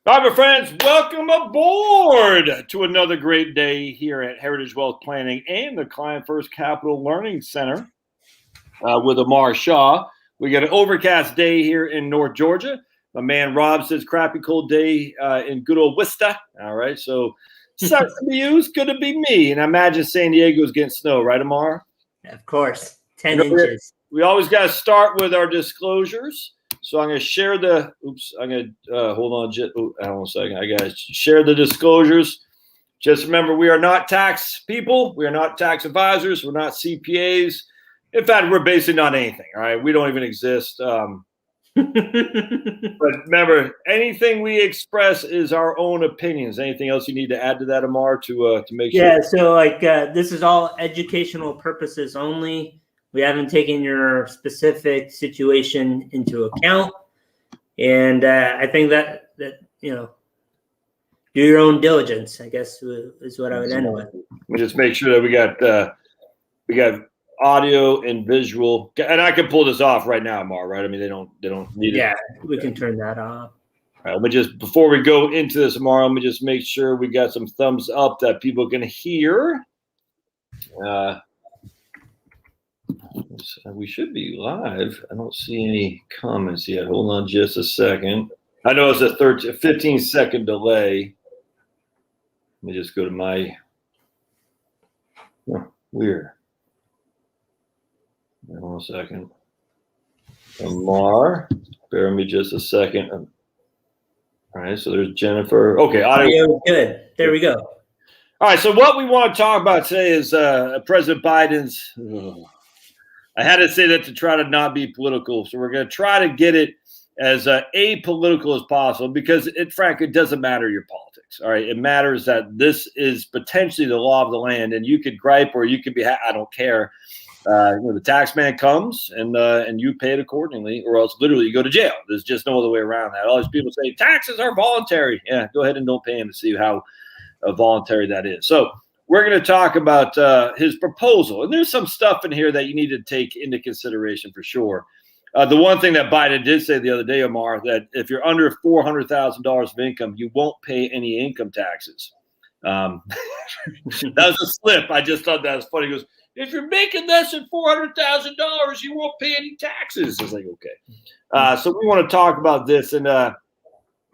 All right, my friends, welcome aboard to another great day here at Heritage Wealth Planning and the Client First Capital Learning Center with Amar, Shah. We got an overcast day here in North Georgia. My man Rob says crappy cold day in good old Worcester. All right, so sucks to be you. It's good to be me. And I imagine San Diego's getting snow, right, Amar? Of course, 10 inches. We always got to start with our disclosures. So I'm going to share the – I'm going to hold on hold on a second. I got to share the disclosures. Just remember, we are not tax people. We are not tax advisors. We're not CPAs. In fact, we're basically not anything, all right? We don't even exist. But remember, anything we express is our own opinions. Anything else you need to add to that, Amar, to make sure? Yeah, so this is all educational purposes only. We haven't taken your specific situation into account, and I think that do your own diligence, I guess, is what I would end with. We just make sure that we got audio and visual, and I can pull this off right now, Amar. Right? I mean, they don't need it. Yeah, we can turn that off. All right, let me just before we go into this, Amar, let me just make sure we got some thumbs up that people can hear. We should be live. I don't see any comments yet. Hold on just a second. I know it's a 15-second delay. Let me just go to my weird. Hold on a second. Amar, bear with me just a second. All right, so there's Jennifer. Okay, audio. Good. There we go. All right, so what we want to talk about today is President Biden's. I had to say that to try to not be political. So we're going to try to get it as apolitical as possible because frankly, it doesn't matter your politics. All right. It matters that this is potentially the law of the land and you could gripe or you could be, I don't care. The tax man comes and you pay it accordingly or else literally you go to jail. There's just no other way around that. All these people say taxes are voluntary. Yeah, go ahead and don't pay them to see how voluntary that is. So we're going to talk about his proposal. And there's some stuff in here that you need to take into consideration for sure. The one thing that Biden did say the other day, Amar, that if you're under $400,000 of income, you won't pay any income taxes. That was a slip. I just thought that was funny. He goes, if you're making less than $400,000, you won't pay any taxes. I was like, okay. So we want to talk about this and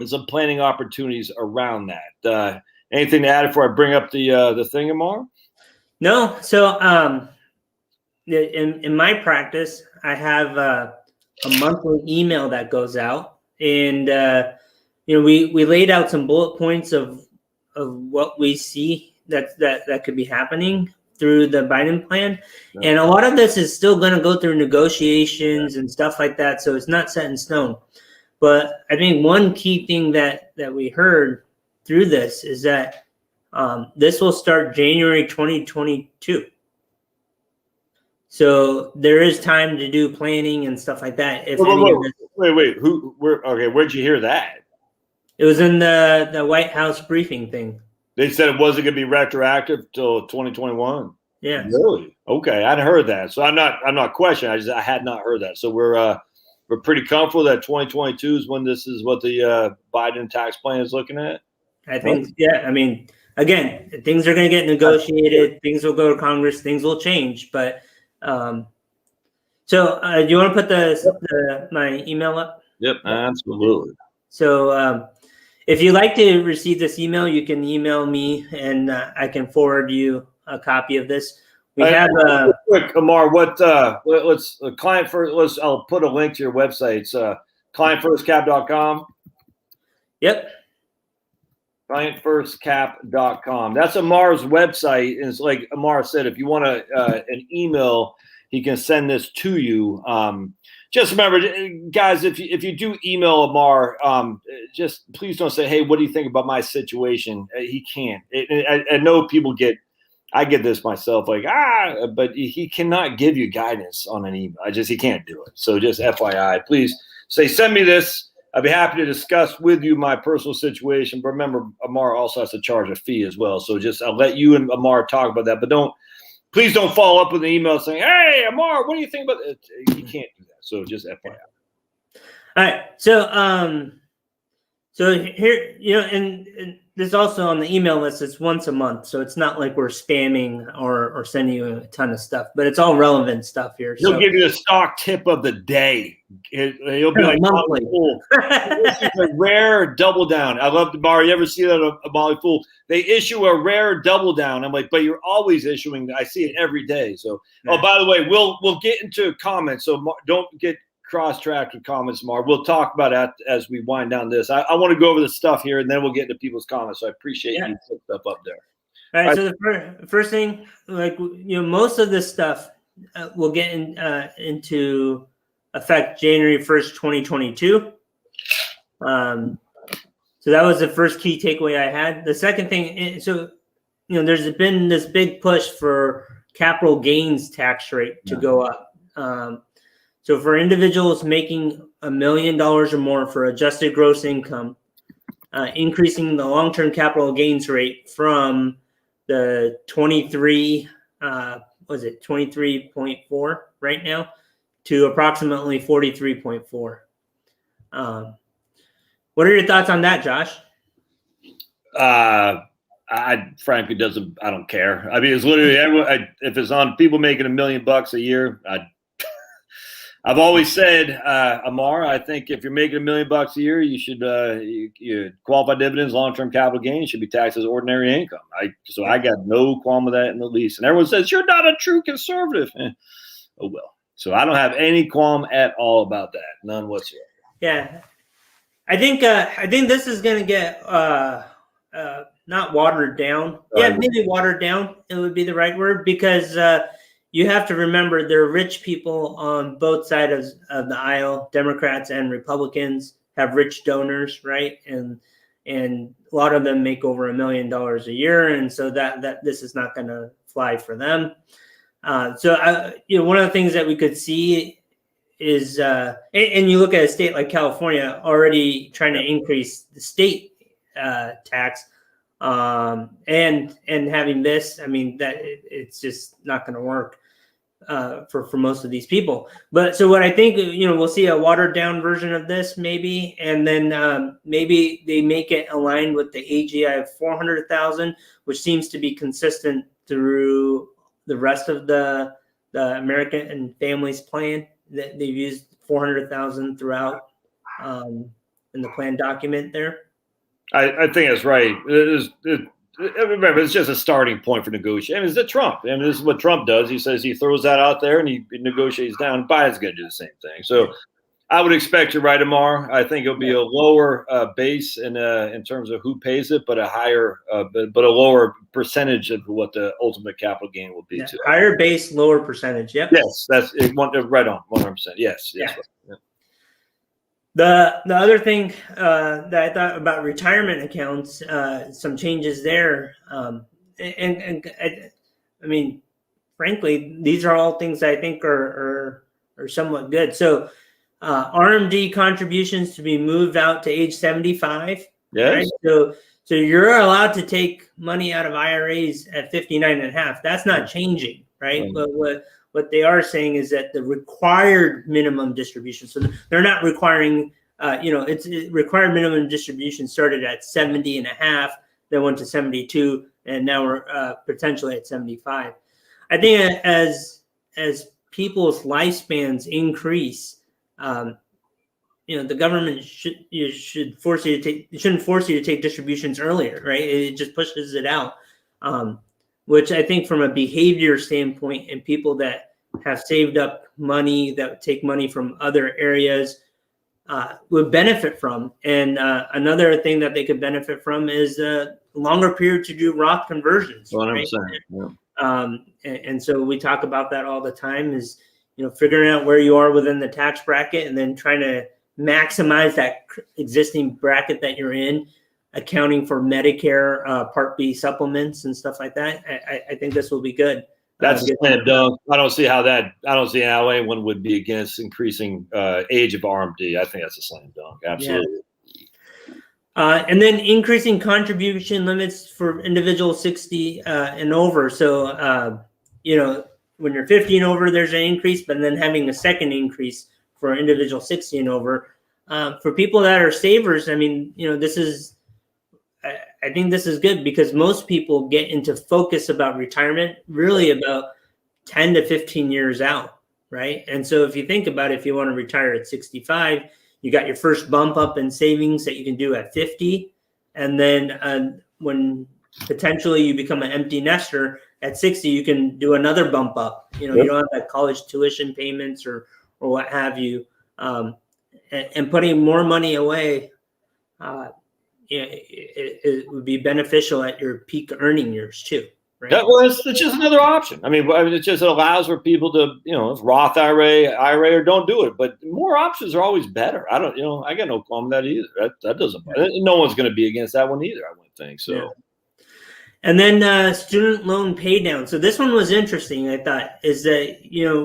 some planning opportunities around that. Anything to add before I bring up the thing, Amar? No. So in my practice, I have a monthly email that goes out, and we laid out some bullet points of what we see that could be happening through the Biden plan, and a lot of this is still going to go through negotiations and stuff like that. So it's not set in stone. But I think one key thing that we heard through this is that this will start January 2022. So there is time to do planning and stuff like that. Wait. Where'd you hear that? It was in the White House briefing thing. They said it wasn't going to be retroactive till 2021. Yeah. Really? Okay, I'd heard that. So I'm not questioning. I had not heard that. So we're pretty comfortable that 2022 is when this is what the Biden tax plan is looking at. I think, yeah. I mean, again, things are going to get negotiated. Things will go to Congress. Things will change. But do you want to put my email up? Yep, absolutely. So if you'd like to receive this email, you can email me, and I can forward you a copy of this. We have quick, Amar. Let's client first. I'll put a link to your website. It's clientfirstcap.com. Yep. clientfirstcap.com. That's Amar's website. And it's like Amar said, if you want an email, he can send this to you. Just remember, guys, if you do email Amar, just please don't say, hey, what do you think about my situation? He can't. I know people I get this myself, but he cannot give you guidance on an email. He can't do it. So just FYI, please say, send me this. I'd be happy to discuss with you my personal situation. But remember, Amar also has to charge a fee as well. So I'll let you and Amar talk about that. But please don't follow up with an email saying, hey, Amar, what do you think about it? You can't do that. So just FYI. All right. So here, and there's also on the email list, it's once a month. So it's not like we're spamming or sending you a ton of stuff, but it's all relevant stuff here. He'll So give you a stock tip of the day. He'll be like, monthly. This is a rare double down. I love the bar. You ever see that a Molly Fool? They issue a rare double down. I'm like, but you're always issuing. I see it every day. So, oh, by the way, we'll get into comments. So don't get cross-tracked with comments, Mar. We'll talk about that as we wind down this. I want to go over the stuff here, and then we'll get into people's comments. So I appreciate you putting stuff up there. All right. So the first thing, most of this stuff will get into effect January 1st, 2022. So that was the first key takeaway I had. The second thing, there's been this big push for capital gains tax rate to go up. So for individuals making $1 million or more for adjusted gross income, increasing the long-term capital gains rate from the 23.4 right now to approximately 43.4. What are your thoughts on that, Josh? I frankly I don't care. I mean, it's literally if it's on people making $1 million a year, I've always said, Amar, I think if you're making $1 million a year, you should you qualified dividends, long-term capital gains should be taxed as ordinary income. So I got no qualm with that in the least. And everyone says you're not a true conservative. Oh well. So I don't have any qualm at all about that, none whatsoever. Yeah, I think this is going to get not watered down. Yeah, maybe watered down. It would be the right word, because you have to remember there are rich people on both sides of the aisle. Democrats and Republicans have rich donors, right? And a lot of them make over $1 million a year, and so that this is not going to fly for them. So one of the things that we could see is, and you look at a state like California already trying to increase the state tax, and having this, I mean, that it's just not going to work for most of these people. But so what I think, we'll see a watered down version of this maybe, and then maybe they make it aligned with the AGI of 400,000, which seems to be consistent through the rest of the American and Families Plan. That they've used 400,000 throughout in the plan document there. I think that's right. Remember, it's just a starting point for negotiation. I mean, it's Trump. I mean, this is what Trump does. He says he throws that out there and he negotiates down. Biden's going to do the same thing. So I would expect you're right, Amar. I think it'll be a lower base in terms of who pays it, but a higher, but a lower percentage of what the ultimate capital gain will be. Yeah, higher base, lower percentage. Yep. Yes, that's it. Right on, 100%. Yes. Yeah. Right. Yeah. The other thing that I thought about retirement accounts, some changes there, and I mean, frankly, these are all things I think are somewhat good. So RMD contributions to be moved out to age 75. Yes. Right? So you're allowed to take money out of IRAs at 59 and a half. That's not changing, right? But what they are saying is that the required minimum distribution, so they're not requiring, it's required minimum distribution started at 70 and a half, then went to 72, and now we're potentially at 75. I think as people's lifespans increase, the government shouldn't force you to take distributions earlier, right? It just pushes it out. Which I think from a behavior standpoint, and people that have saved up money, that take money from other areas, would benefit from. And another thing that they could benefit from is a longer period to do Roth conversions. 100%. Right? Yeah. And so we talk about that all the time, is figuring out where you are within the tax bracket and then trying to maximize that existing bracket that you're in, accounting for Medicare Part B supplements and stuff like that. I think this will be good. That's a slam dunk. I don't see how anyone would be against increasing age of RMD. I think that's a slam dunk. Absolutely. Yeah. And then increasing contribution limits for individuals 60 and over. So, when you're 50 and over, there's an increase, but then having a second increase for individual 60 and over. For people that are savers, I mean, this is, I think this is good because most people get into focus about retirement really about 10 to 15 years out, right? And so if you think about it, if you want to retire at 65, you got your first bump up in savings that you can do at 50. And then when potentially you become an empty nester at 60, you can do another bump up. You don't have that college tuition payments or what have you. And putting more money away, it would be beneficial at your peak earning years too. Right? Yeah, well, it's just another option. I mean, it just allows for people to, it's Roth IRA, or don't do it. But more options are always better. I don't, I got no problem with that either. That doesn't. No one's going to be against that one either. I wouldn't think so. Yeah. And then student loan pay down. So this one was interesting. I thought is that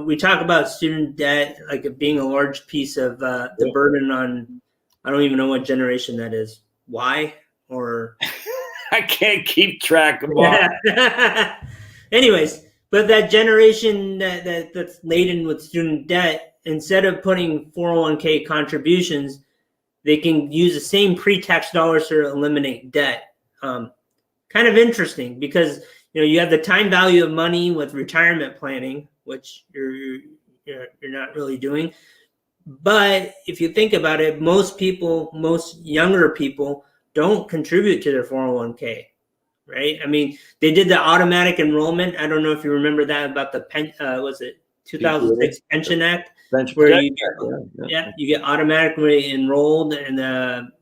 we talk about student debt like it being a large piece of the burden on. I don't even know what generation that is. Y or. I can't keep track of all. Yeah. Anyways, but that generation that's laden with student debt, instead of putting 401k contributions, they can use the same pre-tax dollars to eliminate debt. Kind of interesting because you have the time value of money with retirement planning, which you're not really doing. But if you think about it, most younger people don't contribute to their 401k, right? I mean, they did the automatic enrollment. I don't know if you remember that about the was it 2006 Pension Act, where you get automatically enrolled and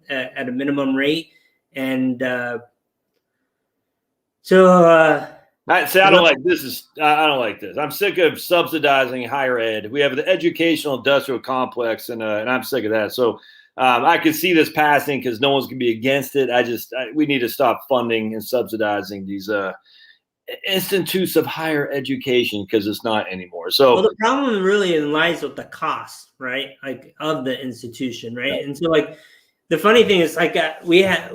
at a minimum rate, and I don't like this. I don't like this. I'm sick of subsidizing higher ed. We have the educational industrial complex, and I'm sick of that. So. I can see this passing because no one's going to be against it. We need to stop funding and subsidizing these institutes of higher education because it's not anymore. So the problem really lies with the cost, right? Like of the institution, right? Yeah. And so like the funny thing is like we had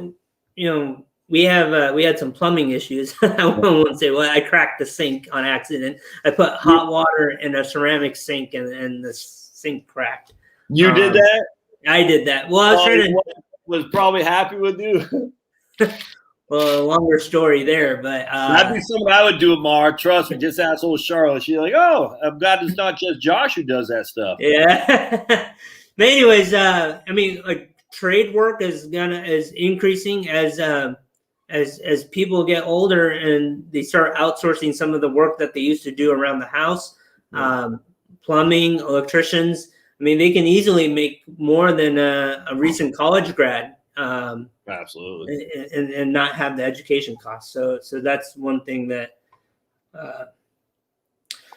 some plumbing issues. I won't say, well, I cracked the sink on accident. I put hot water in a ceramic sink and the sink cracked. You did that? I did that. Well, I was trying to. Was probably happy with you. Well, a longer story there, but that'd be something I would do, Amar. Trust me. Just ask old Charlotte. She's like, "Oh, I'm glad it's not just Josh who does that stuff." Yeah. But anyways, I mean, like trade work is increasing as people get older and they start outsourcing some of the work that they used to do around the house, plumbing, electricians. I mean, they can easily make more than a recent college grad. Absolutely. And not have the education costs. So that's one thing that.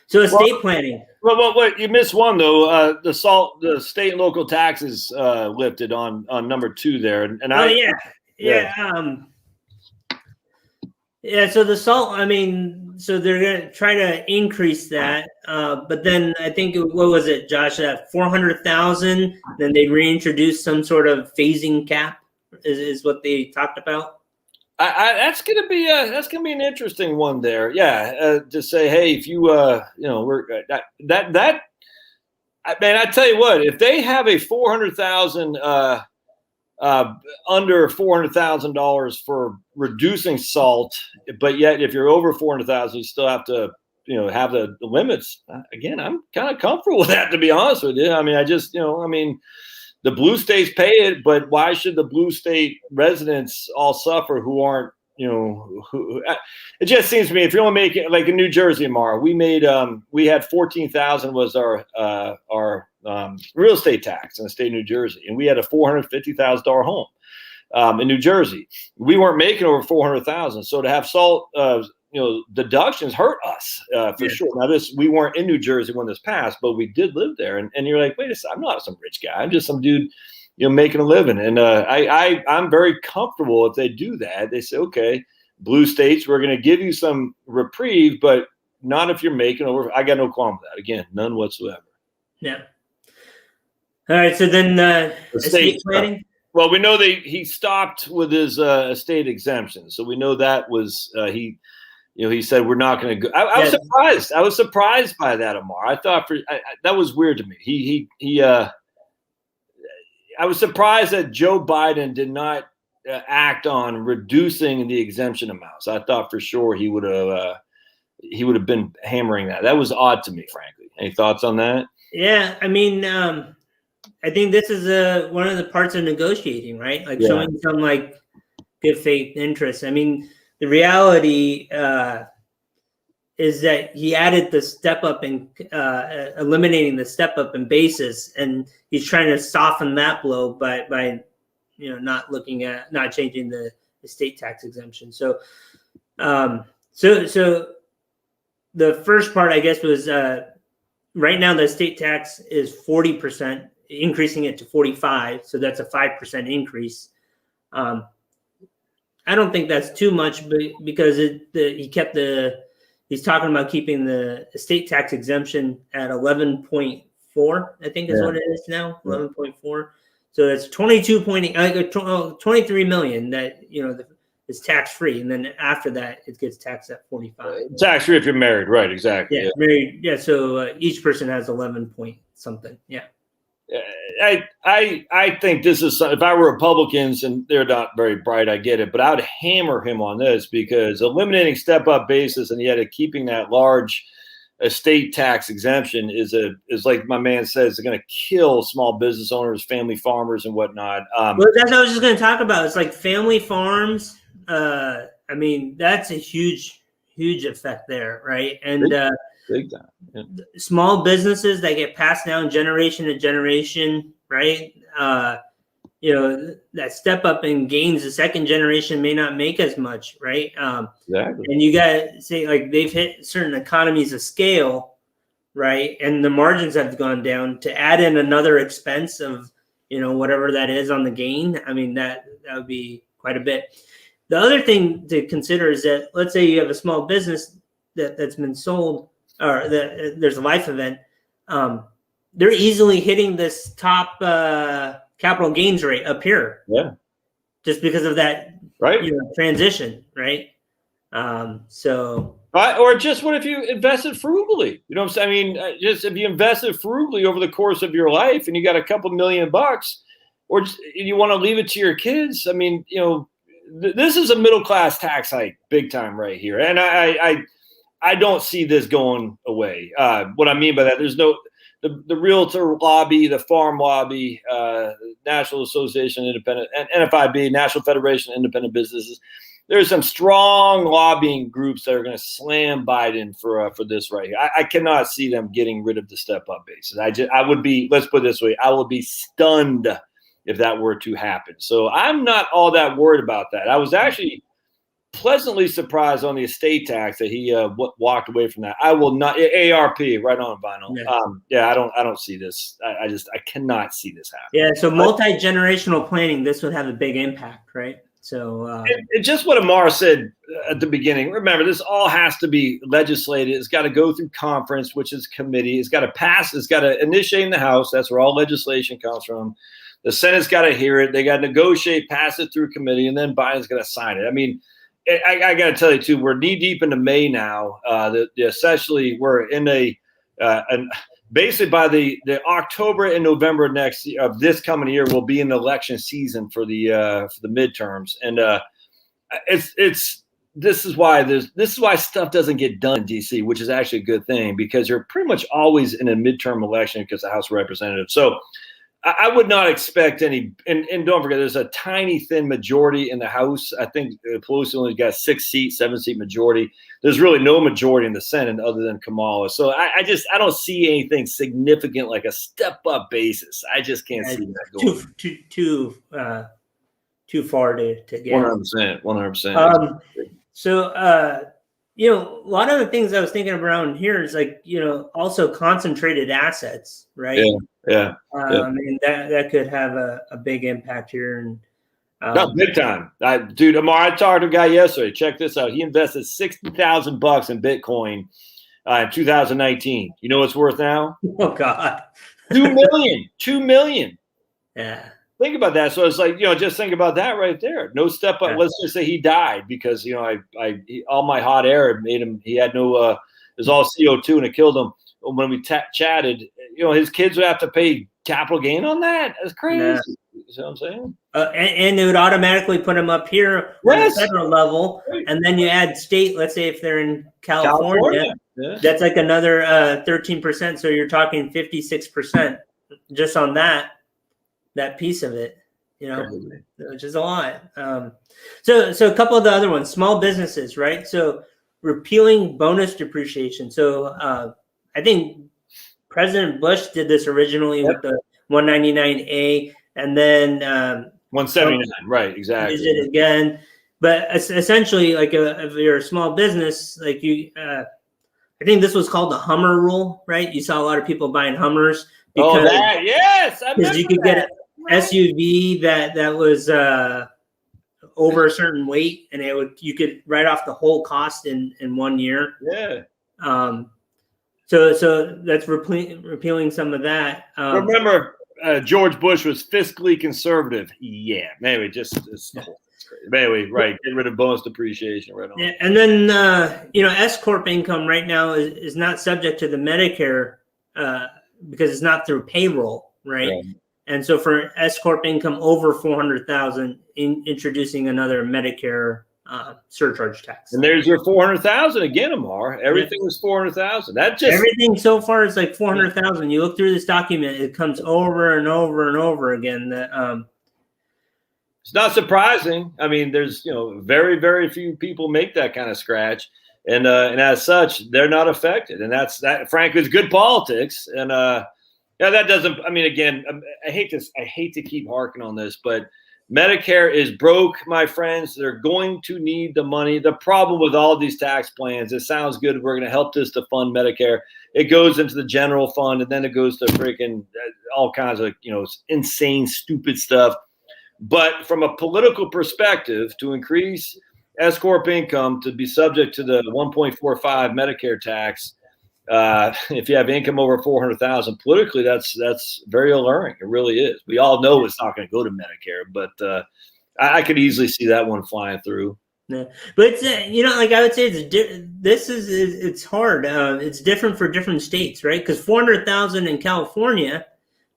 So estate planning. Well, you missed one though. The state and local taxes lifted on number 2 there, and so the SALT. I mean, so they're gonna try to increase that, but then I think what was it, Josh? At 400,000, then they reintroduce some sort of phasing cap. Is what they talked about. That's gonna be an interesting one there. Yeah, to say, hey, if you we're that. Man, I tell you what, if they have a 400,000 under $400,000 for reducing SALT, but yet if you're over 400,000, you still have to have the limits. Again, I'm kind of comfortable with that, to be honest with you. I mean, the blue states pay it, but why should the blue state residents all suffer who aren't, it just seems to me, if you're only making, like in New Jersey, Amar, we had 14,000 was our real estate tax in the state of New Jersey. And we had a $450,000 home in New Jersey. We weren't making over 400,000. So to have SALT, deductions hurt us for sure. Now we weren't in New Jersey when this passed, but we did live there. And you're like, wait a second, I'm not some rich guy. I'm just some dude, making a living. And I'm very comfortable if they do that. They say, okay, blue states, we're going to give you some reprieve, but not if you're making over. I got no qualm with that. Again, none whatsoever. Yeah. All right. So then estate planning. Well, we know he stopped with his estate exemption. So we know that was he said we're not going to go. I was surprised. I was surprised by that, Amar. I thought that was weird to me. I was surprised that Joe Biden did not act on reducing the exemption amounts. I thought for sure he would have been hammering that. That was odd to me, frankly. Any thoughts on that? Yeah, I mean, I think this is one of the parts of negotiating, right? Like showing some like good faith interest. I mean, the reality is that he added the step up in eliminating the step up in basis, and he's trying to soften that blow by not changing the estate tax exemption. So so the first part, I guess, was right now the estate tax is 40%, increasing it to 45%. So that's a 5% increase. I don't think that's too much, but because he's talking about keeping the estate tax exemption at 11.4, I think is what it is now, 11.4. So it's 23 million that is tax free, and then after that it gets taxed at 45. Tax free if you're married, right? Exactly. Yeah, married. Yeah, so each person has 11 point something. Yeah. I think this is, if I were Republicans, and they're not very bright, I get it, but I would hammer him on this, because eliminating step up basis and yet keeping that large estate tax exemption is like my man says, going to kill small business owners, family farmers, and whatnot. Well, that's what I was just going to talk about. It's like family farms. I mean, that's a huge effect there, right? And big time. Yeah. Small businesses that get passed down generation to generation, right? That step up in gains, the second generation may not make as much, right? Exactly. And you got to say, like, they've hit certain economies of scale, right? And the margins have gone down. To add in another expense of, whatever that is on the gain, I mean, that would be quite a bit. The other thing to consider is that, let's say you have a small business that's been sold, or there's a life event, they're easily hitting this top capital gains rate up here. Yeah. Just because of that, right? Transition, right? So. Or just what if you invested frugally? You know what I'm saying? I mean, just if you invested frugally over the course of your life, and you got a couple $1 million, or you want to leave it to your kids. I mean, this is a middle class tax hike, big time, right here, and I don't see this going away. What I mean by that, there's no the realtor lobby, the farm lobby, National Association Independent, and NFIB, National Federation of Independent Businesses. There's some strong lobbying groups that are going to slam Biden for this right here. I cannot see them getting rid of the step up basis. I would be, let's put it this way, I would be stunned if that were to happen. So I'm not all that worried about that. I was actually pleasantly surprised on the estate tax that he walked away from that. I will not ARP right on vinyl. I don't see this. I cannot see this happen. Yeah. So multi-generational planning, this would have a big impact, right? So and just what Amar said at the beginning. Remember, this all has to be legislated. It's got to go through conference, which is committee. It's got to pass. It's got to initiate in the House. That's where all legislation comes from. The Senate's got to hear it. They got to negotiate, pass it through committee, and then Biden's got to sign it. I mean, I got to tell you too, we're knee deep into May now. Essentially, we're in basically by the October and November of this coming year will be an election season for the midterms, and this is why stuff doesn't get done in DC, which is actually a good thing, because you're pretty much always in a midterm election because of House of Representatives. So I would not expect any, and don't forget, there's a tiny thin majority in the House. I think Pelosi only got 7-seat majority. There's really no majority in the Senate other than Kamala. So I don't see anything significant like a step up basis. I just can't see that going too far to get. 100%. So a lot of the things I was thinking around here is also concentrated assets, right? Yeah. I mean, that could have a big impact here. And not big time. Dude, Amar, I talked to a guy yesterday. Check this out. He invested $60,000 in Bitcoin in 2019. You know what's worth now? Oh, God. $2 million. Yeah. Think about that. So it's like, just think about that right there. No step up. Yeah. Let's just say he died because, all my hot air made him, he had no, it was all CO2 and it killed him. When we chatted, his kids would have to pay capital gain on that. That's crazy. see what I'm saying? And it would automatically put them up here on the federal level, and then you add state. Let's say if they're in California. Yeah. That's like another 13%. So you're talking 56% just on that piece of it, which is a lot. So a couple of the other ones, small businesses, right? So repealing bonus depreciation. So I think President Bush did this originally with the 199A, and then 179, right? Exactly. Did it again, but essentially, like if you're a small business, like you. I think this was called the Hummer rule, right? You saw a lot of people buying Hummers because you could get an SUV that was over a certain weight, and you could write off the whole cost in 1 year. Yeah. So that's repealing some of that. Remember, George Bush was fiscally conservative. Yeah, maybe Anyway, right. Get rid of bonus depreciation. Right on. Yeah, and then, S Corp income right now is not subject to the Medicare because it's not through payroll, right? And so for S Corp income over $400,000, introducing another Medicare surcharge tax. And there's your $400,000 again, Amar. Everything was $400,000. Everything so far is like $400,000. You look through this document, it comes over and over and over again. That it's not surprising. I mean, there's very, very few people make that kind of scratch, and as such, they're not affected. And that frankly is good politics. And that doesn't. I mean, again, I hate to keep harking on this, but Medicare is broke, my friends. They're going to need the money. The problem with all these tax plans, it sounds good. We're going to help this to fund Medicare. It goes into the general fund, and then it goes to freaking all kinds of insane, stupid stuff. But from a political perspective, to increase S Corp income to be subject to the 1.45 Medicare tax, if you have income over $400,000, politically, that's very alluring. It really is. We all know it's not going to go to Medicare, but I could easily see that one flying through. Yeah, but it's like I would say, it's hard. It's different for different states, right? Because 400,000 in California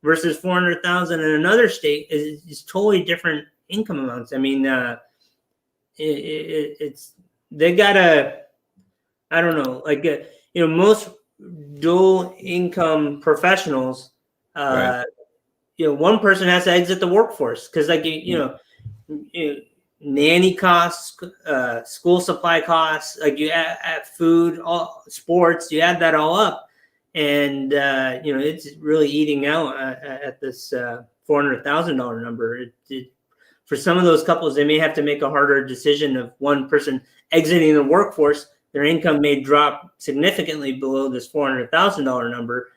versus 400,000 in another state is totally different income amounts. I mean, they gotta, I don't know, like most dual income professionals, right. One person has to exit the workforce because, like nanny costs, school supply costs, like you add food, all sports, you add that all up. And, it's really eating out at this $400,000 number. For some of those couples, they may have to make a harder decision of one person exiting the workforce. Their income may drop significantly below this $400,000 number.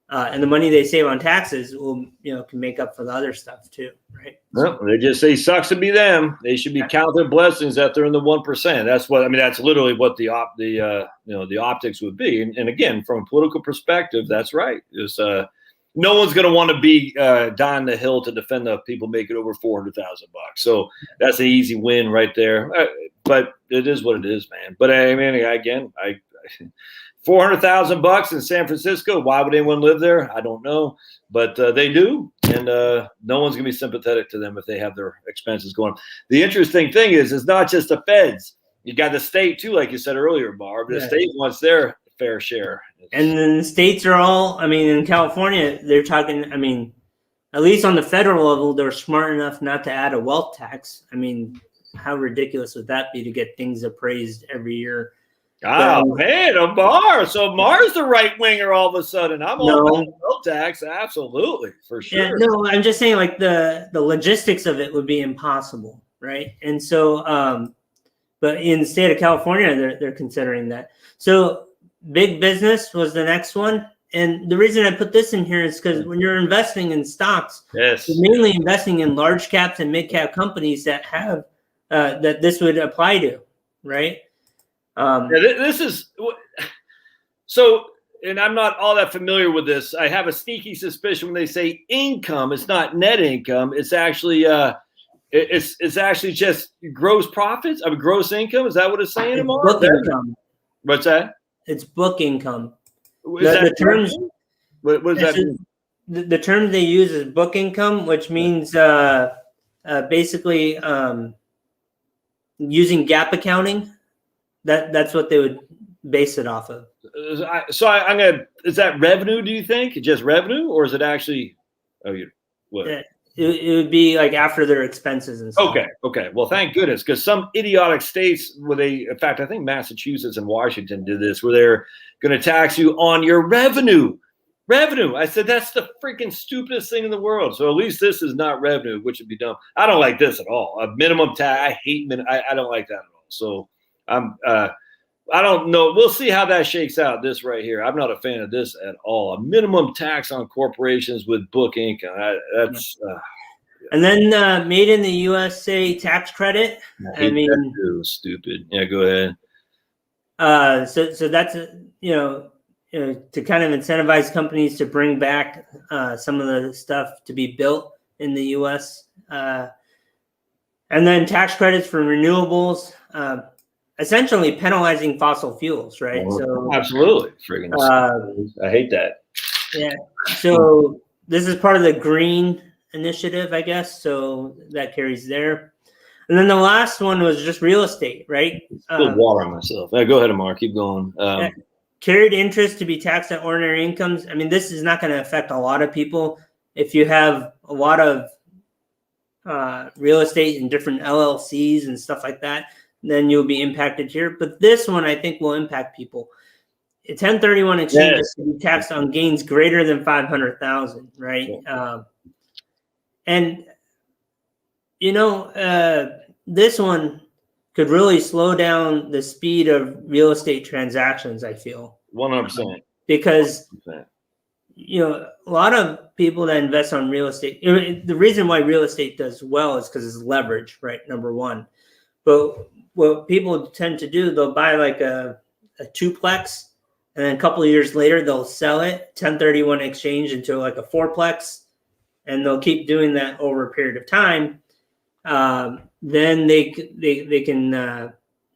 And the money they save on taxes can make up for the other stuff too, right? Well, they just say sucks to be them. They should be counting their blessings that they're in the 1%. That's literally what the optics would be. And again, from a political perspective, that's right. No one's going to want to be dying the hill to defend the people making over $400,000. So that's an easy win right there. But it is what it is, man. But I mean, again, $400,000 in San Francisco. Why would anyone live there? I don't know, but they do, and no one's gonna be sympathetic to them if they have their expenses going up. The interesting thing is, it's not just the feds. You got the state too, like you said earlier, Barb. The state wants their fair share, and then the states are all. I mean, in California, they're talking. I mean, at least on the federal level, they're smart enough not to add a wealth tax. I mean, how ridiculous would that be to get things appraised every year? Oh, man, Amar. So Amar's the right winger all of a sudden. I'm all about wealth tax. Absolutely, for sure. Yeah, no, I'm just saying, like, the logistics of it would be impossible, right? And so, but in the state of California, they're considering that. So big business was the next one. And the reason I put this in here is because when you're investing in stocks, you're mainly investing in large caps and mid cap companies that have that this would apply to, right? This is so, and I'm not all that familiar with this. I have a sneaky suspicion when they say income, it's not net income. It's actually it's actually just gross profits. I mean, gross income. Is that what it's saying? Book income. What's that? It's book income. The terms. What does that mean? the term they use is book income, which means basically using gap accounting. That's what they would base it off of. I'm gonna. Is that revenue? Do you think just revenue, or is it actually? Oh, you what? Yeah, it would be like after their expenses and stuff. Okay. Well, thank goodness, because some idiotic states where in fact, I think Massachusetts and Washington did this, where they're going to tax you on your revenue. Revenue. I said that's the freaking stupidest thing in the world. So at least this is not revenue, which would be dumb. I don't like this at all. A minimum tax. I hate I don't like that at all. So I don't know. We'll see how that shakes out. This right here. I'm not a fan of this at all. A minimum tax on corporations with book income. That's. And then made in the USA tax credit. I mean, that was stupid. Yeah, go ahead. So that's to kind of incentivize companies to bring back some of the stuff to be built in the U.S. And then tax credits for renewables, essentially penalizing fossil fuels, right? So absolutely, friggin' I hate that. Yeah. So this is part of the green initiative, I guess. So that carries there. And then the last one was just real estate, right? Put water on myself. Go ahead, Amar. Keep going. Carried interest to be taxed at ordinary incomes. I mean, this is not going to affect a lot of people. If you have a lot of real estate and different LLCs and stuff like that, then you'll be impacted here. But this one, I think, will impact people. A 1031 exchange is to be taxed on gains greater than 500,000, right? And this one could really slow down the speed of real estate transactions, I feel. 100%. Because, a lot of people that invest on real estate, the reason why real estate does well is because it's leverage, right? Number one. But what people tend to do, they'll buy like a twoplex, and then a couple of years later, they'll sell it, 1031 exchange into like a fourplex, and they'll keep doing that over a period of time. Then they can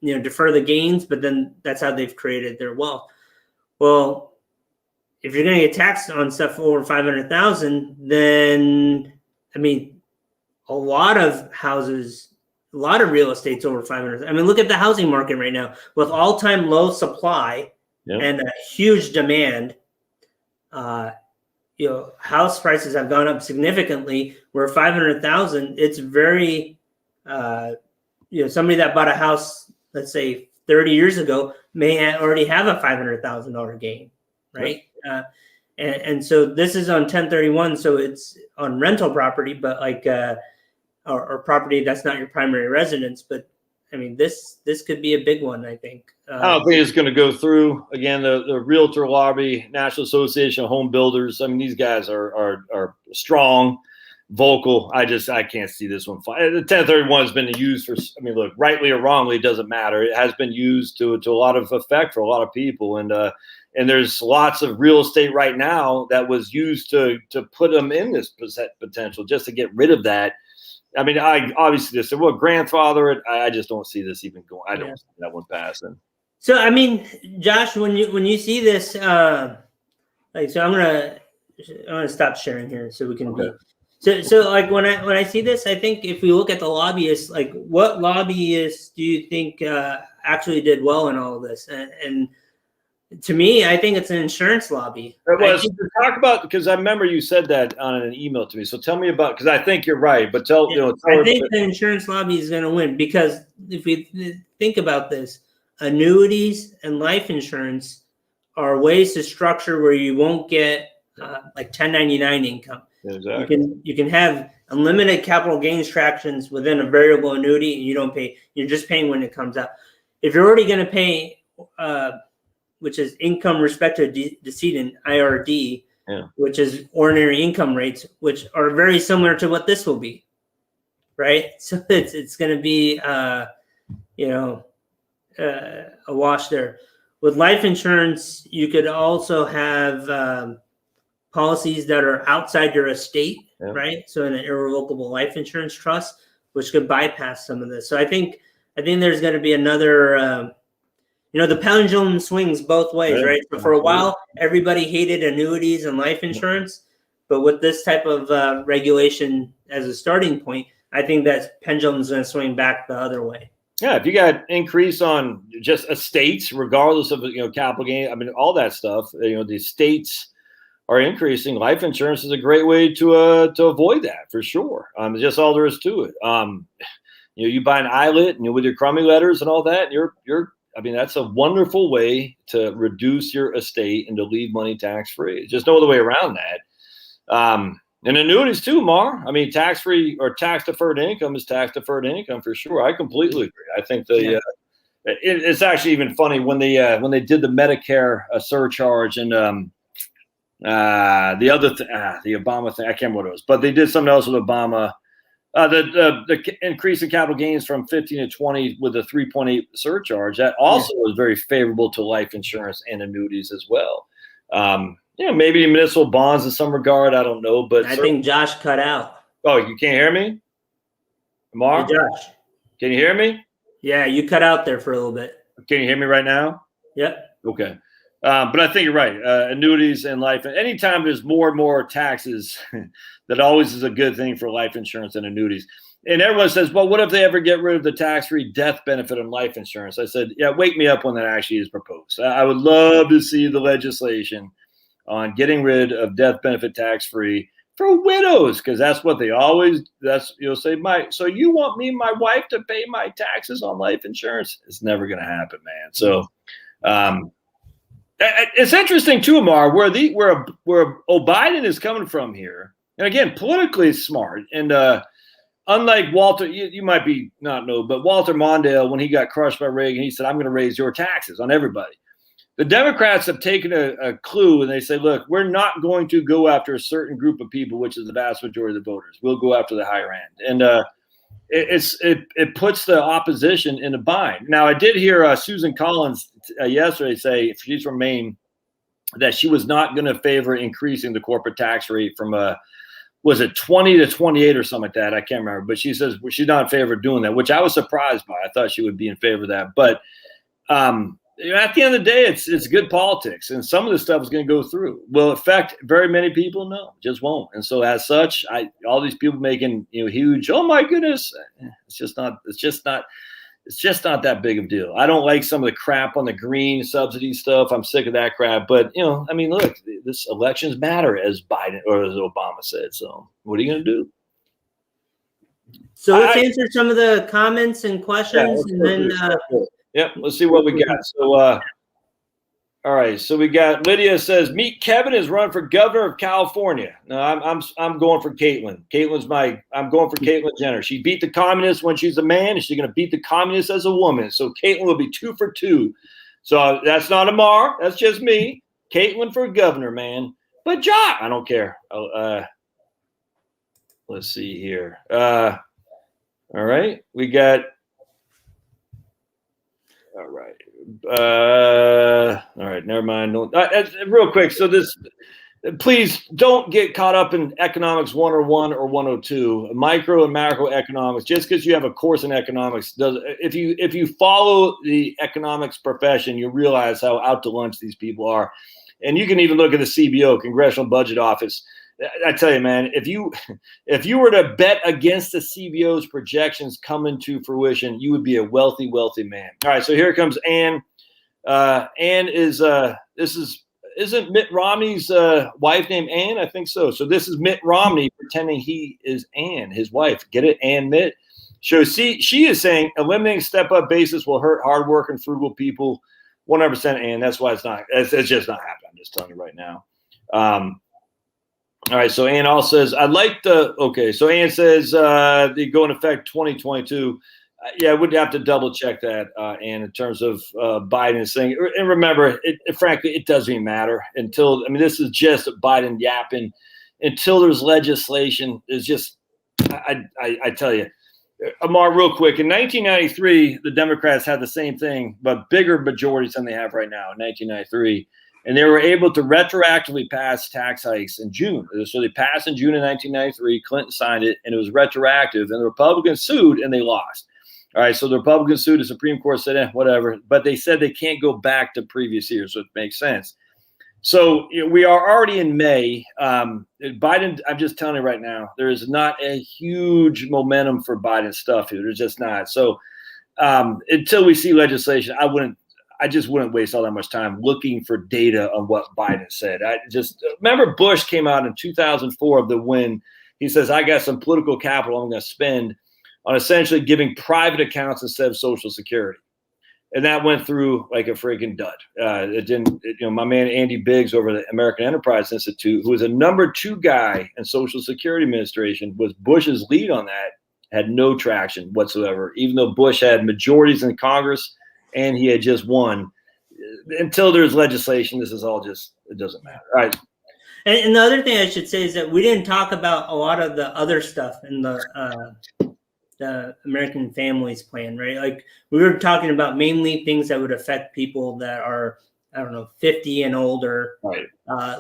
defer the gains, but then that's how they've created their wealth. Well, if you're going to get taxed on stuff over 500,000, then I mean, a lot of houses, a lot of real estate's over 500. I mean, look at the housing market right now with all-time low supply and a huge demand. House prices have gone up significantly. Where 500,000, it's very, somebody that bought a house, let's say 30 years ago, may already have a $500,000 gain, right? And so this is on 1031, so it's on rental property, but like or property that's not your primary residence. But I mean, this could be a big one, I think. I don't think it's going to go through. Again, the realtor lobby, National Association of Home Builders. I mean, these guys are strong, vocal. I can't see this one. The 1031 has been used for. I mean, look, rightly or wrongly, it doesn't matter. It has been used to a lot of effect for a lot of people, and there's lots of real estate right now that was used to put them in this potential just to get rid of that. I mean, I obviously just said, well, grandfather it. I just don't see this even going. I don't see that one passing. So, I mean, Josh, when you see this, so I'm gonna stop sharing here so we can. Okay. So like when I see this, I think if we look at the lobbyists, like what lobbyists do you think actually did well in all of this? And to me, I think it's an insurance lobby. Talk about, because I remember you said that on an email to me. So tell me about, because I think you're right, but tell I think the insurance lobby is going to win, because if we think about this, annuities and life insurance are ways to structure where you won't get like 1099 income. Exactly. You can have unlimited capital gains tractions within a variable annuity, and you don't pay. You're just paying when it comes out. If you're already going to pay, which is income respect to decedent, IRD, which is ordinary income rates, which are very similar to what this will be, right? So it's going to be a wash there. With life insurance, you could also have policies that are outside your estate, right? So in an irrevocable life insurance trust, which could bypass some of this. So I think there's going to be another. The pendulum swings both ways, right? So for a while, everybody hated annuities and life insurance, But with this type of regulation as a starting point, I think that pendulum's going to swing back the other way. Yeah, if you got increase on just estates, regardless of capital gain, I mean all that stuff. The estates are increasing. Life insurance is a great way to avoid that for sure. Just all there is to it. You buy an ILIT and with your crummy letters and all that, that's a wonderful way to reduce your estate and to leave money tax free. Just no other way around that. And annuities too, Mar. I mean, tax free or tax deferred income is tax deferred income for sure. I completely agree. I think it's actually even funny when they did the Medicare surcharge and the Obama thing. I can't remember what it was, but they did something else with Obama. The increase in capital gains from 15 to 20 with a 3.8 surcharge, that also was very favorable to life insurance and annuities as well. Maybe municipal bonds in some regard. I don't know, but I think Josh cut out. Oh, you can't hear me, Amar? Hey, Josh, can you hear me? Yeah, you cut out there for a little bit. Can you hear me right now? Yep. Okay. But I think you're right. Annuities and life. Anytime there's more and more taxes, that always is a good thing for life insurance and annuities. And everyone says, well, what if they ever get rid of the tax-free death benefit on life insurance? I said, yeah, wake me up when that actually is proposed. I would love to see the legislation on getting rid of death benefit tax-free for widows, because that's what they always, say, so you want me and my wife to pay my taxes on life insurance? It's never going to happen, man. So it's interesting too, Amar, where Biden is coming from here. And again, politically it's smart. And unlike Walter, you might not know, but Walter Mondale, when he got crushed by Reagan, he said, I'm going to raise your taxes on everybody. The Democrats have taken a clue and they say, look, we're not going to go after a certain group of people, which is the vast majority of the voters. We'll go after the higher end. And it puts the opposition in a bind. Now, I did hear Susan Collins yesterday say, if she's from Maine, that she was not going to favor increasing the corporate tax rate from was it 20 to 28 or something like that? I can't remember. But she says she's not in favor of doing that, which I was surprised by. I thought she would be in favor of that. But at the end of the day, it's good politics, and some of this stuff is going to go through. Will it affect very many people? No, just won't. And so, as such, all these people making huge, oh my goodness, it's just not that big of a deal. I don't like some of the crap on the green subsidy stuff. I'm sick of that crap. But look, this elections matter, as Biden or as Obama said. So, what are you going to do? So let's answer some of the comments and questions, and then. Let's see what we got. So, all right. So we got Lydia says, meet Kevin is running for governor of California. No, I'm going for Caitlyn. I'm going for Caitlyn Jenner. She beat the communists when she's a man, and she's going to beat the communists as a woman. So Caitlyn will be 2 for 2. So that's not Amar. That's just me. Caitlyn for governor, man. But Josh, I don't care. Let's see here. All right. We got. All right. Never mind. Real quick. So please don't get caught up in economics 101 or 102, micro and macro economics. Just because you have a course in economics if you follow the economics profession, you realize how out to lunch these people are. And you can even look at the CBO, Congressional Budget Office. I tell you, man, if you were to bet against the CBO's projections coming to fruition, you would be a wealthy, wealthy man. All right, so here comes Ann. Ann isn't Mitt Romney's wife named Ann? I think so. So this is Mitt Romney pretending he is Ann, his wife. Get it? Ann Mitt. So she is saying eliminating step-up basis will hurt hardworking, frugal people. 100% Ann. That's why it's just not happening. I'm just telling you right now. All right, so Ann also says, so Ann says they go in effect 2022. I would have to double check that, Ann, in terms of Biden saying, and remember, frankly, it doesn't even matter this is just Biden yapping until there's legislation. Is just, I tell you, Amar, real quick, in 1993, the Democrats had the same thing, but bigger majorities than they have right now in 1993. And they were able to retroactively pass tax hikes in June. So they passed in June of 1993. Clinton signed it, and it was retroactive. And the Republicans sued, and they lost. All right, so the Republicans sued. The Supreme Court said, whatever. But they said they can't go back to previous years, so it makes sense. So we are already in May. Biden, I'm just telling you right now, there is not a huge momentum for Biden stuff here. There's just not. So until we see legislation, I just wouldn't waste all that much time looking for data on what Biden said. I just remember Bush came out in 2004 of the win. He says, I got some political capital I'm going to spend on essentially giving private accounts instead of Social Security. And that went through like a freaking dud. It didn't, my man Andy Biggs over the American Enterprise Institute, who was a number 2 guy in Social Security Administration, was Bush's lead on that, had no traction whatsoever, even though Bush had majorities in Congress and he had just won. Until there's legislation, this is all just, it doesn't matter. All right. And the other thing I should say is that we didn't talk about a lot of the other stuff in the American Families Plan, right? Like we were talking about mainly things that would affect people that are, 50 and older, right.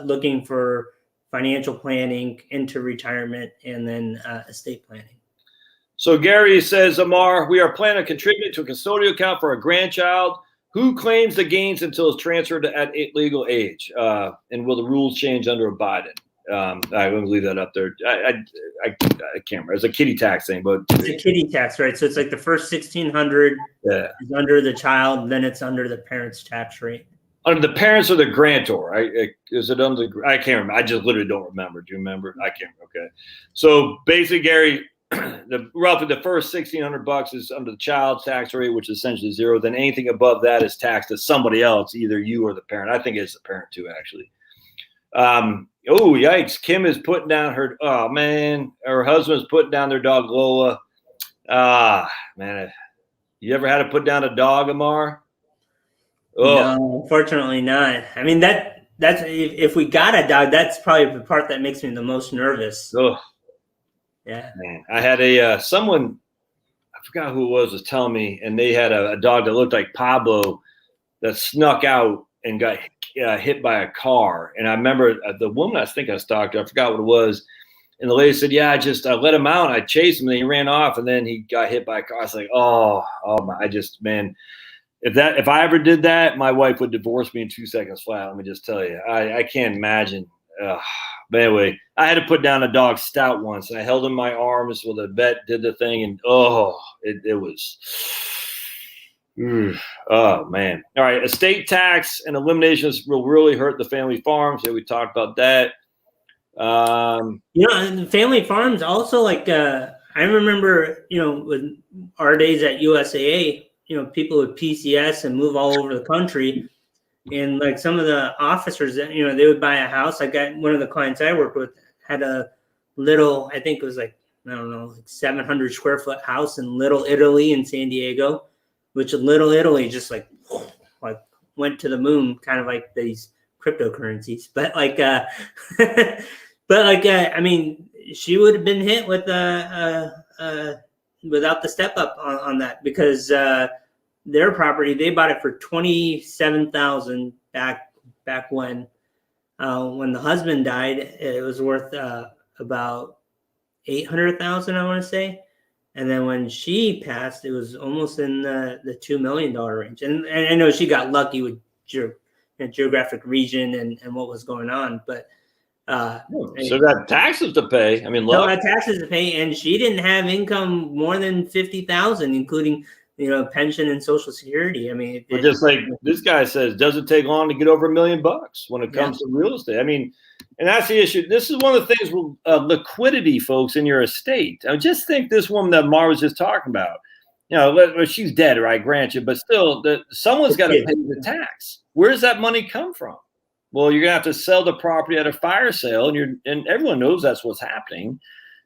Looking for financial planning into retirement and then estate planning. So Gary says, Amar, we are planning to contribute to a custodial account for a grandchild who claims the gains until it's transferred at legal age. And will the rules change under a Biden? I'm going to leave that up there. I can't remember. It's a kiddie tax thing, but it's a kiddie tax, right? So it's like the first $1,600 is under the child, then it's under the parent's tax rate. Under the parents or the grantor, right? Is it under the? I can't remember. I just literally don't remember. Do you remember? I can't. Okay. So basically, Gary, roughly the first $1,600 is under the child's tax rate, which is essentially 0. Then anything above that is taxed to somebody else, either you or the parent. I think it's the parent too, actually. Oh, yikes. Kim is putting down her husband's putting down their dog Lola. Man. You ever had to put down a dog, Amar? Oh. No, unfortunately not. I mean, that's if we got a dog, that's probably the part that makes me the most nervous. Oh. Yeah. Man. I had someone, I forgot who it was telling me, and they had a dog that looked like Pablo that snuck out and got hit by a car. And I remember the woman I think I stalked, I forgot what it was. And the lady said, yeah, I let him out. And I chased him and he ran off and then he got hit by a car. I was like, man, if I ever did that, my wife would divorce me in 2 seconds flat. Let me just tell you, I can't imagine. But anyway, I had to put down a dog Stout once and I held him in my arms while the vet did the thing. And it was, oh man. All right. Estate tax and eliminations will really hurt the family farms. Yeah, we talked about that. And the family farms also, like, I remember, with our days at USAA, people with PCS and move all over the country. And like some of the officers that, they would buy a house. I got one of the clients I worked with had a little, I think it was like 700 square foot house in Little Italy in San Diego, which Little Italy just like went to the moon, kind of like these cryptocurrencies. But I mean, she would have been hit with without the step up on that because their property, they bought it for $27,000 back when the husband died. It was worth about $800,000, I want to say. And then when she passed, it was almost in the $2 million range. And I know she got lucky with geographic region and what was going on, but so got taxes to pay. I mean, look, taxes to pay, and she didn't have income more than $50,000, including pension and Social Security. I mean, just like this guy says, doesn't take long to get over $1 million when it comes to real estate. I mean, and that's the issue. This is one of the things with liquidity, folks, in your estate. I just think this woman that Mar was just talking about. She's dead, right? Grant you, but still, someone's got to pay the tax. Where does that money come from? Well, you're gonna have to sell the property at a fire sale, and everyone knows that's what's happening.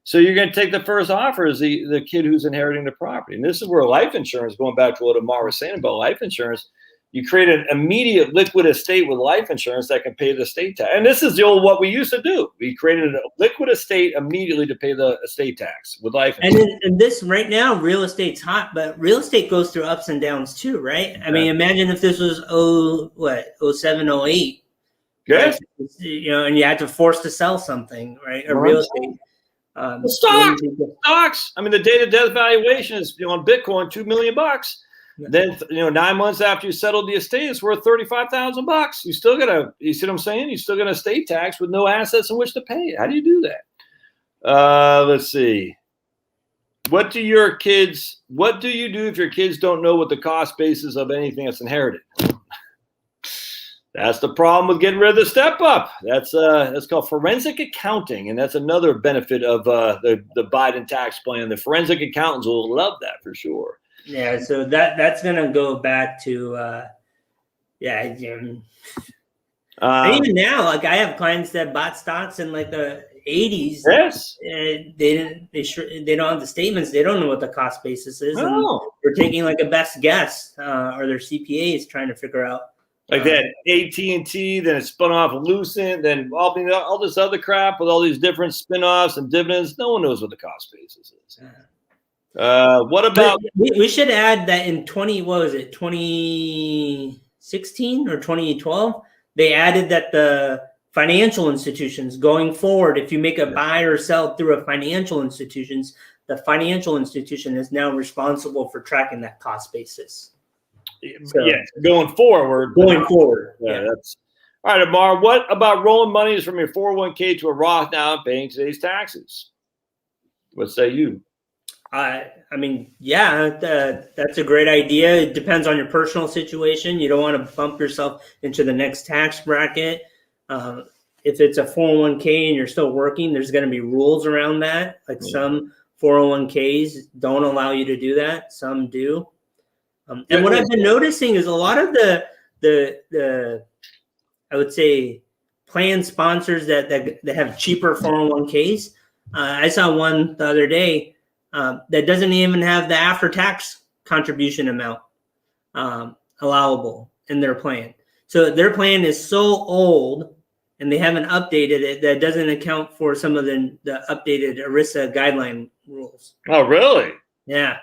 So you're gonna take the first offer as the kid who's inheriting the property. And this is where life insurance, going back to what Amar was saying about life insurance, you create an immediate liquid estate with life insurance that can pay the estate tax. And this is what we used to do. We created a liquid estate immediately to pay the estate tax with life insurance. And this right now, real estate's hot, but real estate goes through ups and downs too, right? I mean, imagine if this was 07, 08. Good. And you had to force to sell something, right? Or real estate. Stocks. I mean, the day-to-death valuation is on Bitcoin $2 million. Then 9 months after you settled the estate, it's worth $35,000. You still gotta, you see what I'm saying? You still got an estate tax with no assets in which to pay it. How do you do that? Let's see. What do you do if your kids don't know what the cost basis of anything that's inherited? That's the problem with getting rid of the step up. That's called forensic accounting, and that's another benefit of the Biden tax plan. The forensic accountants will love that for sure. Yeah, so that's gonna go back to even now, like I have clients that bought stocks in like the 80s. Yes, they don't have the statements. They don't know what the cost basis is, and no. they're taking like a best guess, or their CPA is trying to figure out. Like that AT&T, then it spun off Lucent, then all this other crap with all these different spin-offs and dividends. No one knows what the cost basis is. What about? We should add that in 2016 or 2012, they added that the financial institutions going forward, if you make a buy or sell through a financial institutions, the financial institution is now responsible for tracking that cost basis. So, going forward. Yeah, that's all right. Amar, what about rolling monies from your 401k to a Roth now and paying today's taxes? What say you? I mean, that's a great idea. It depends on your personal situation. You don't want to bump yourself into the next tax bracket. If it's a 401k and you're still working, there's going to be rules around that. Like some 401ks don't allow you to do that. Some do. And what I've been noticing is a lot of the I would say plan sponsors that have cheaper 401ks. I saw one the other day that doesn't even have the after-tax contribution amount allowable in their plan. So their plan is so old and they haven't updated it that doesn't account for some of the updated ERISA guideline rules. Oh, really? Yeah.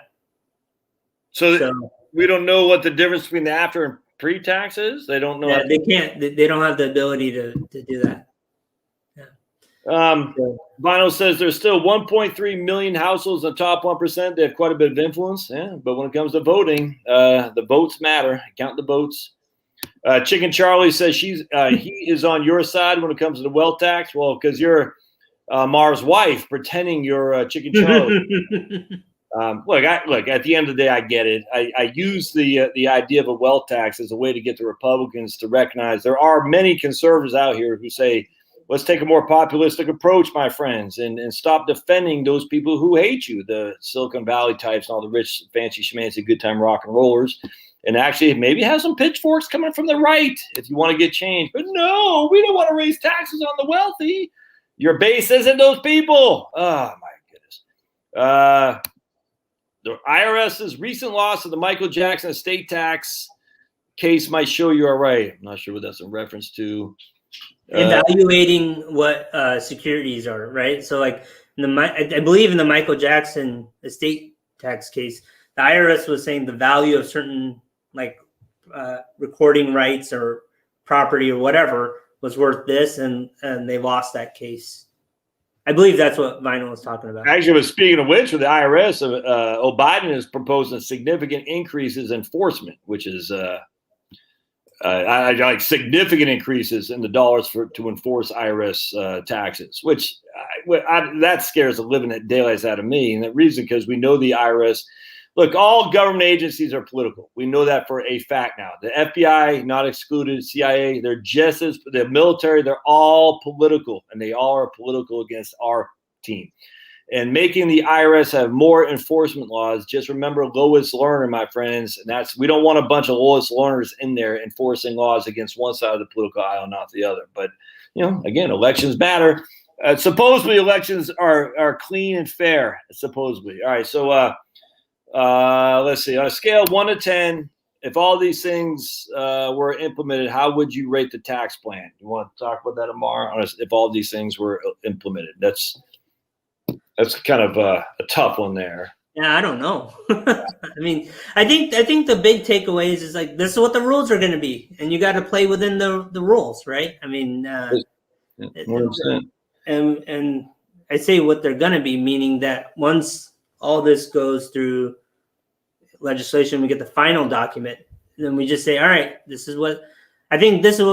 So we don't know what the difference between the after and pre-tax is? They don't know. Yeah, they can't. They don't have the ability to do that. Vinyl says there's still 1.3 million households in the top 1%. They have quite a bit of influence. Yeah, but when it comes to voting, the votes matter. Count the votes. Chicken Charlie says he is on your side when it comes to the wealth tax. Well, because you're Mars' wife, pretending you're Chicken Charlie. Look, at the end of the day, I get it. I use the idea of a wealth tax as a way to get the Republicans to recognize there are many conservatives out here who say, let's take a more populistic approach, my friends, and stop defending those people who hate you, the Silicon Valley types and all the rich, fancy, schmancy, good time rock and rollers, and actually maybe have some pitchforks coming from the right if you want to get change. But no, we don't want to raise taxes on the wealthy. Your base isn't those people. Oh, my goodness. The IRS's recent loss of the Michael Jackson estate tax case might show you are right. I'm not sure what that's in reference to. Evaluating what securities are, right? So like I believe in the Michael Jackson estate tax case, the IRS was saying the value of certain like recording rights or property or whatever was worth this, and they lost that case. I believe that's what Vinyl was talking about. Actually, but speaking of which, with the IRS, Biden is proposing significant increases in enforcement, which is I like significant increases in the dollars to enforce IRS taxes, which that scares the living daylights out of me. And the reason, because we know the IRS. Look, all government agencies are political. We know that for a fact now. The FBI, not excluded, CIA, they're just as the military, they're all political, and they all are political against our team. And making the IRS have more enforcement laws, just remember lowest learner, my friends. And we don't want a bunch of lowest learners in there enforcing laws against one side of the political aisle, not the other. But, again, elections matter. Supposedly elections are clean and fair, supposedly. All right, so let's see. On a scale of 1 to 10, if all these things were implemented, how would you rate the tax plan? You want to talk about that, Amar? If all these things were implemented, that's kind of a tough one there. Yeah, I don't know. I mean, I think the big takeaways is like this is what the rules are going to be, and you got to play within the rules, right? I mean, and I say what they're going to be, meaning that once all this goes through legislation, we get the final document, and then we just say, all right, this is what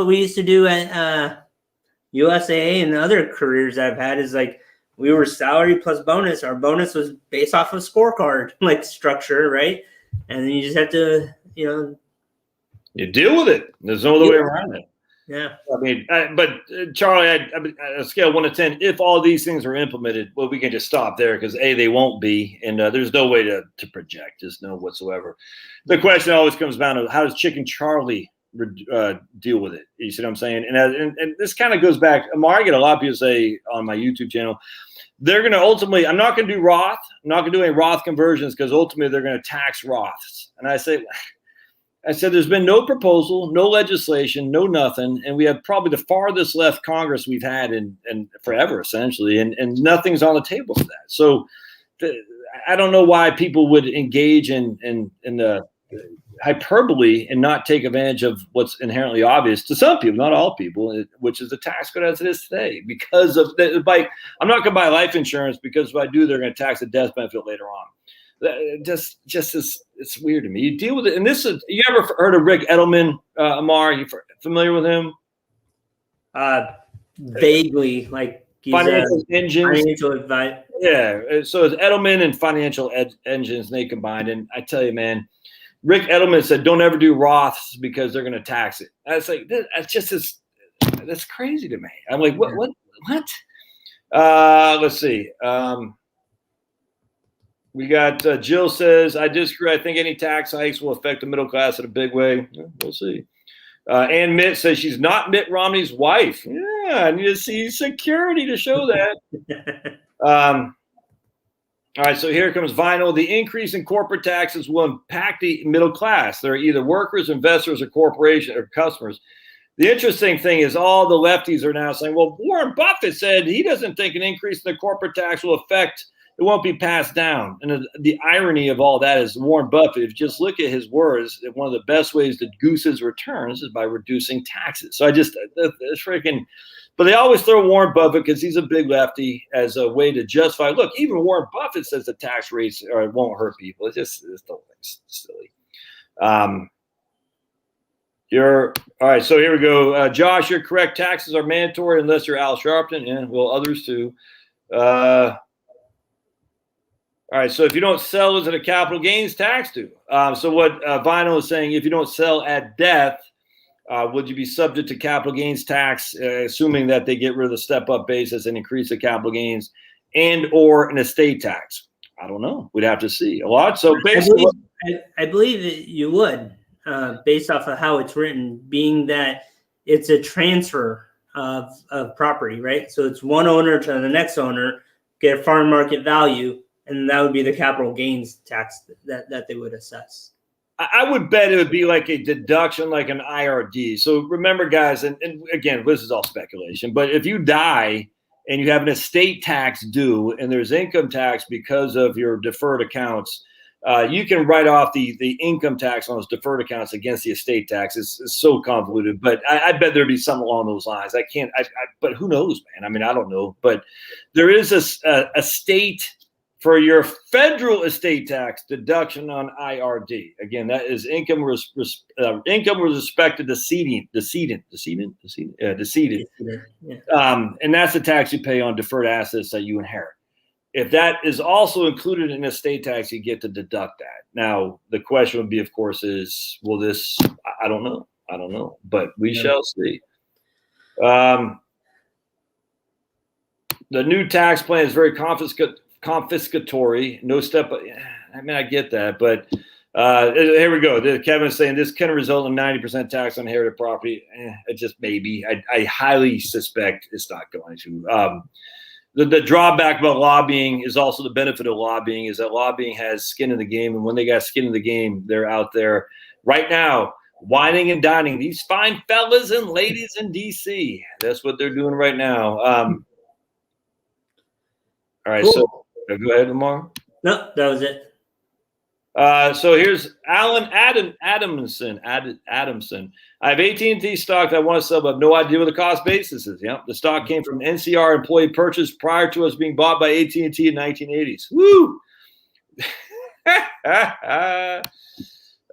we used to do at USAA and other careers I've had, is like we were salary plus bonus. Our bonus was based off of scorecard like structure, right? And then you just have to, you deal with it. There's no other way around it. Yeah. I mean, but Charlie, I a scale 1 to 10, if all these things are implemented, well, we can just stop there because they won't be, and there's no way to project, just no whatsoever. The question always comes down to how does Chicken Charlie deal with it? You see what I'm saying? And this kind of goes back. Amar, I get a lot of people say on my YouTube channel, they're going to ultimately, I'm not going to do Roth. I'm not going to do any Roth conversions because ultimately they're going to tax Roths. And I said, there's been no proposal, no legislation, no nothing. And we have probably the farthest left Congress we've had in forever, essentially. And nothing's on the table for that. So I don't know why people would engage in the hyperbole and not take advantage of what's inherently obvious to some people, not all people, which is the tax code as it is today. Because of I'm not going to buy life insurance because if I do, they're going to tax the death benefit later on. Just is, it's weird to me. You deal with it, and this is. You ever heard of Rick Edelman, Amar? You familiar with him? Vaguely, like he's Financial Engines. Financial advice. Yeah, so it's Edelman and Financial Engines, and they combined. And I tell you, man, Rick Edelman said, "Don't ever do Roths because they're going to tax it." I was like, that's crazy to me. I'm like, what? Let's see. We got Jill says, I disagree. I think any tax hikes will affect the middle class in a big way. Yeah, we'll see. Ann Mitt says she's not Mitt Romney's wife. Yeah, I need to see security to show that. All right, so here comes Vinyl. The increase in corporate taxes will impact the middle class. They're either workers, investors, or corporations or customers. The interesting thing is all the lefties are now saying, well, Warren Buffett said he doesn't think an increase in the corporate tax will affect it won't be passed down. And the irony of all that is Warren Buffett, if you just look at his words, one of the best ways to goose his returns is by reducing taxes. So it's freaking, but they always throw Warren Buffett because he's a big lefty as a way to justify. Look, even Warren Buffett says the tax rates won't hurt people. It's silly. All right. So here we go. Josh, you're correct. Taxes are mandatory unless you're Al Sharpton. Yeah, well, others too. All right, so if you don't sell, is it a capital gains tax due? So what Vinyl is saying, if you don't sell at death, would you be subject to capital gains tax, assuming that they get rid of the step-up basis and increase the capital gains and or an estate tax? I don't know. We'd have to see a lot. So basically, I believe that you would, based off of how it's written, being that it's a transfer of property, right? So it's one owner to the next owner, get a farm market value, and that would be the capital gains tax that they would assess. I would bet it would be like a deduction, like an IRD. So remember, guys, and again, this is all speculation, but if you die and you have an estate tax due and there's income tax because of your deferred accounts, you can write off the income tax on those deferred accounts against the estate tax. It's so convoluted, but I bet there'd be something along those lines. But who knows, man? I mean, I don't know, but there is a state for your federal estate tax deduction on IRD. Again, that is income with respect to decedent. And that's the tax you pay on deferred assets that you inherit. If that is also included in estate tax, you get to deduct that. Now, the question would be, of course, is, will this, I don't know, but we shall see. The new tax plan is very confiscatory, no step. I mean, I get that, but here we go. Kevin is saying this can result in 90% tax on inherited property. It just maybe. I highly suspect it's not going to. The drawback about lobbying is also the benefit of lobbying is that lobbying has skin in the game, and when they got skin in the game, they're out there right now whining and dining these fine fellas and ladies in D.C. That's what they're doing right now. All right, cool. So go ahead, Amar. No, that was it. So here's Alan Adamson. I have AT&T stock that I want to sell, but I have no idea what the cost basis is. Yep. The stock came from NCR employee purchase prior to us being bought by AT&T in 1980s. Woo!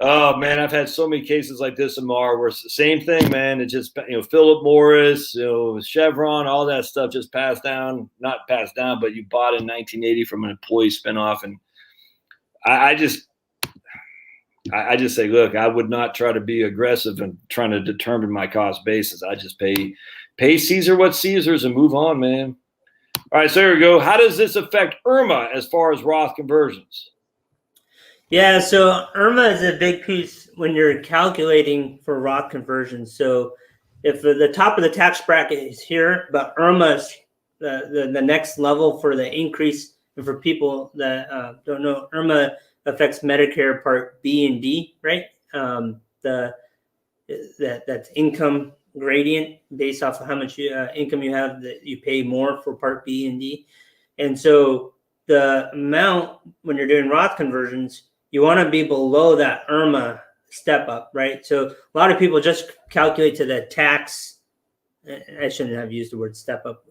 Oh man, I've had so many cases like this, Amar, where it's the same thing, man. It just, Philip Morris, Chevron, all that stuff just not passed down, but you bought in 1980 from an employee spinoff. And I just say, look, I would not try to be aggressive and trying to determine my cost basis. I just pay Caesar what Caesar's and move on, man. All right, so here we go. How does this affect IRMA as far as Roth conversions? Yeah, so IRMA is a big piece when you're calculating for Roth conversions. So if the top of the tax bracket is here, but IRMA's the next level for the increase, and for people that don't know, IRMA affects Medicare Part B and D, right? That's income gradient based off of how much income you have, that you pay more for Part B and D. And so the amount when you're doing Roth conversions, you want to be below that IRMA step up, right? So a lot of people just calculate to the tax. I shouldn't have used the word step up.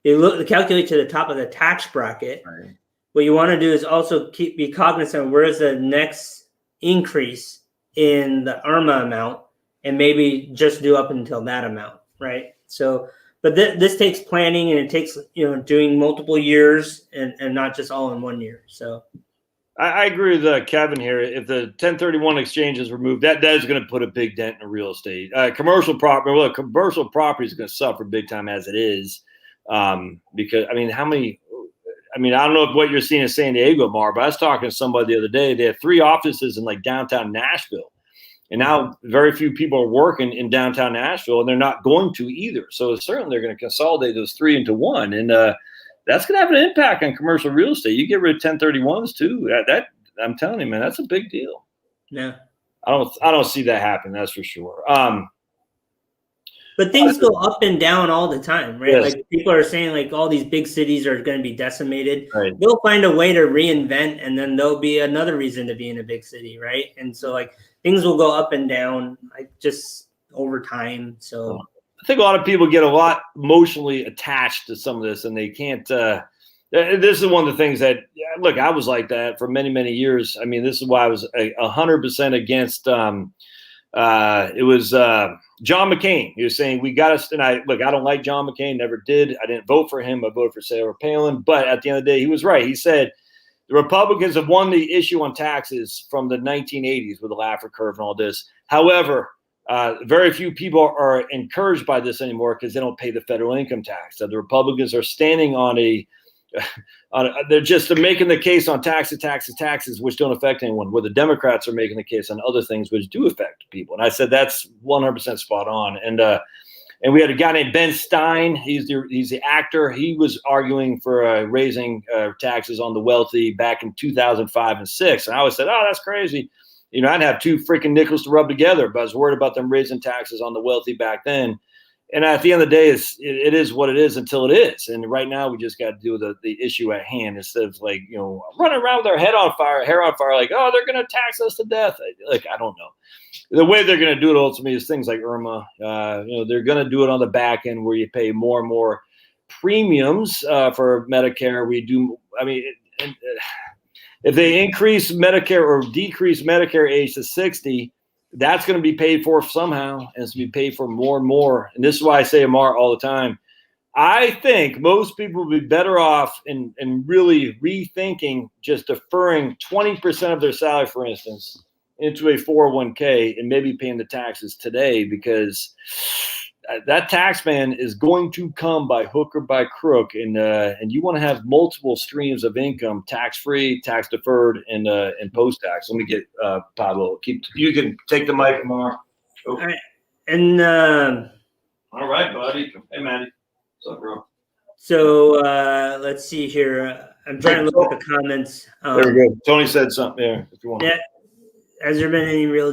They calculate to the top of the tax bracket. Right. What you want to do is also be cognizant of where is the next increase in the IRMA amount, and maybe just do up until that amount, right? So, but this takes planning, and it takes doing multiple years and not just all in 1 year. So. I agree with Kevin here. If the 1031 exchange is removed, that is going to put a big dent in real estate. Commercial property is going to suffer big time as it is, because I don't know what you're seeing in San Diego, Mar, but I was talking to somebody the other day. They have 3 offices in like downtown Nashville, and now very few people are working in downtown Nashville, and they're not going to either. So certainly they're going to consolidate those 3 into 1, and that's going to have an impact on commercial real estate. You get rid of 1031s too. That I'm telling you, man, that's a big deal. Yeah, I don't see that happen. That's for sure. But things go up and down all the time, right? Yes. Like people are saying, like all these big cities are going to be decimated. Right. They'll find a way to reinvent, and then there'll be another reason to be in a big city, right? And so like things will go up and down, like just over time. So. I think a lot of people get a lot emotionally attached to some of this, and they can't. This is one of the things that, look, I was like that for many, many years. I mean, this is why I was 100% against. It was John McCain. He was saying we got to. And I don't like John McCain. Never did. I didn't vote for him. I voted for Sarah Palin. But at the end of the day, he was right. He said the Republicans have won the issue on taxes from the 1980s with the Laffer curve and all this. However, very few people are encouraged by this anymore because they don't pay the federal income tax. So the Republicans are standing on they're making the case on taxes, which don't affect anyone, where the Democrats are making the case on other things which do affect people. And I said that's 100% spot on. And we had a guy named Ben Stein. He's the actor. He was arguing for raising taxes on the wealthy back in 2005 and 6. And I always said, oh, that's crazy. I'd have 2 freaking nickels to rub together, but I was worried about them raising taxes on the wealthy back then. And at the end of the day, it is what it is until it is. And right now, we just got to deal with the issue at hand instead of running around with our hair on fire, like, oh, they're going to tax us to death. Like, I don't know. The way they're going to do it ultimately is things like IRMA. They're going to do it on the back end where you pay more and more premiums for Medicare. If they increase Medicare or decrease Medicare age to 60, that's going to be paid for somehow, and it's going to be paid for more and more. And this is why I say, Amar, all the time, I think most people would be better off in really rethinking just deferring 20% of their salary, for instance, into a 401k and maybe paying the taxes today, because that tax man is going to come by hook or by crook, and you want to have multiple streams of income, tax-free, tax-deferred, and post-tax. Let me get Pablo. You can take the mic, Amar. Oh. All right. And all right, buddy. Hey, Maddie. What's up, bro? So let's see here. I'm trying to look at the comments. There we go. Tony said something there. If you want. Yeah. Has there been any real?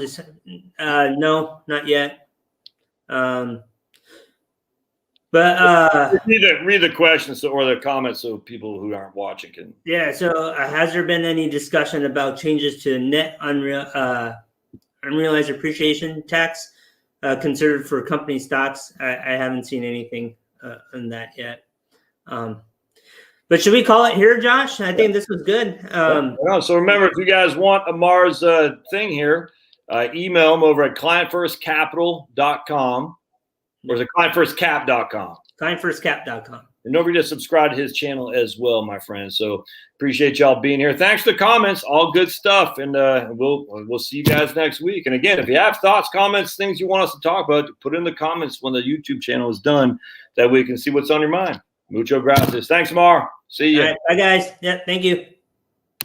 No, not yet. But read the questions or the comments so people who aren't watching can. Yeah. So has there been any discussion about changes to net unrealized appreciation tax considered for company stocks? I haven't seen anything on that yet. But But should we call it here, Josh? I think this was good. So remember, if you guys want Amar's thing here, email him over at clientfirstcapital.com, or is it clientfirstcap.com? Clientfirstcap.com. And don't forget to subscribe to his channel as well, my friends. So appreciate y'all being here. Thanks for the comments. All good stuff. And we'll see you guys next week. And again, if you have thoughts, comments, things you want us to talk about, put in the comments when the YouTube channel is done. That way we can see what's on your mind. Mucho gracias. Thanks, Amar. See you. All right, bye, guys. Yeah, thank you.